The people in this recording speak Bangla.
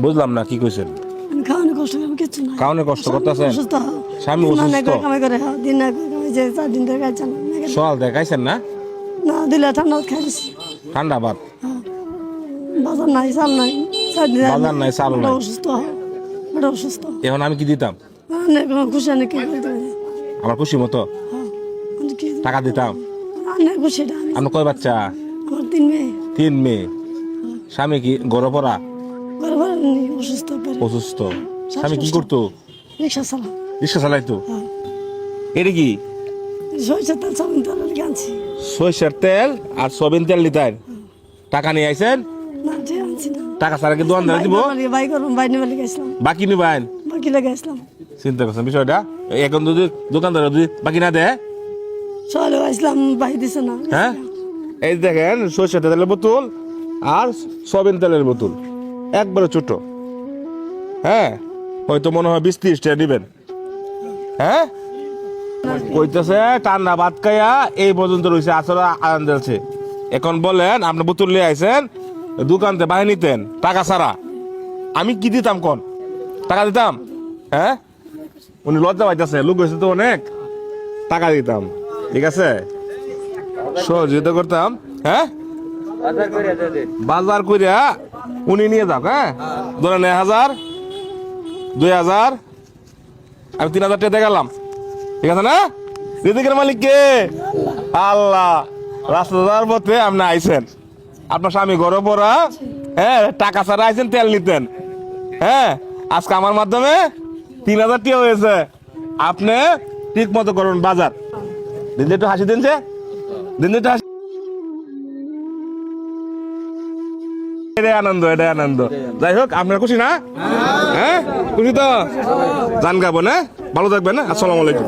বুঝলাম না কি কইছেন। খাওয়ানো কষ্ট করে কিছু না। কাউনে কষ্ট করতেছেন? অসুস্থ। স্বামী অসুস্থ? কামাই করে দিন না যে 4 দিন ধরে খাইছেন সকাল দেখাইছেন না? না দিলে ঠান্ডা খাইছি। ঠান্ডা ভাত? বাজার নাই চাল নাই। বাজার নাই চাল নাই। অসুস্থ বড় অসুস্থ। এখন আমি কি দিতাম? অনেক খুশি অনেক কি করতে পারি। আমার খুশি মতো টাকা দিতাম। অনেক খুশি। আপনার কয় বাচ্চা? আমার 3 মেয়ে। 3 মেয়ে। স্বামী কি গড় পড়া? অসুস্থ। অসুস্থ। স্বামী কি করতো? রিক্সা চালা। রিক্সা চালাইতো? এটা কি? সরিষার তেল সবিন তেল আনছি। সরিষার তেল আর সবিন তেল নিতেন? টাকা নিয়ে আইছেন? না যে আনছি না। টাকা ছাড়া কি দোকানদার দিব? বাই করুন বাই নিয়ে গেছিলাম। বাকি নিবেন? বাকি লেগে গেছিলাম। চিন্তা করছেন বিষয়টা? এখন যদি দোকানদার যদি বাকি না দেয়? চলে আসলাম বাই দিছে না। হ্যাঁ, এই দেখেন সরিষার তেলের বোতল আর সবিন তেলের বোতল একবারে ছোট। হ্যাঁ, হয়তো মনে হয় 20-30 টাকা দিবেন। হ্যাঁ, কইতেছে ঠান্ডা ভাত খাইয়া এই পর্যন্ত রয়েছে, আসলে আনন্দ আছে। এখন বলেন আপনি বোতল নিয়ে আইছেন, দোকানতে বাহিনী নিতেন টাকা ছাড়া, আমি কি দিতাম? কোন টাকা দিতাম? হ্যাঁ, উনি লজ্জা পাইতেছে, লোক হয়েছে তো অনেক, টাকা দিতাম। ঠিক আছে, সহযোগিতা করতাম। হ্যাঁ, বাজার করিয়া উনি নিয়ে যাক। হ্যাঁ, ধরেন 1000 2000 আমি 3000 টাকা দেখালাম। ঠিক আছে না? রিজিকের মালিক কে? আল্লাহ। রাস্তা যাওয়ার পথে আপনি আইছেন, আপনার স্বামী ঘরে পড়া, হ্যাঁ, টাকা ছাড়া আইছেন তেল নিতেন। হ্যাঁ, আজকে আমার মাধ্যমে 3000 টাকা হয়েছে। আপনি ঠিক মতো করুন বাজার। দিন একটু হাসি দিন, যে দিন একটু হাসি। এটাই আনন্দ, এটাই আনন্দ। যাই হোক, আপনার খুশি না? হ্যাঁ, খুশি তো? জান গাবো না, ভালো থাকবেন। আসসালামু আলাইকুম।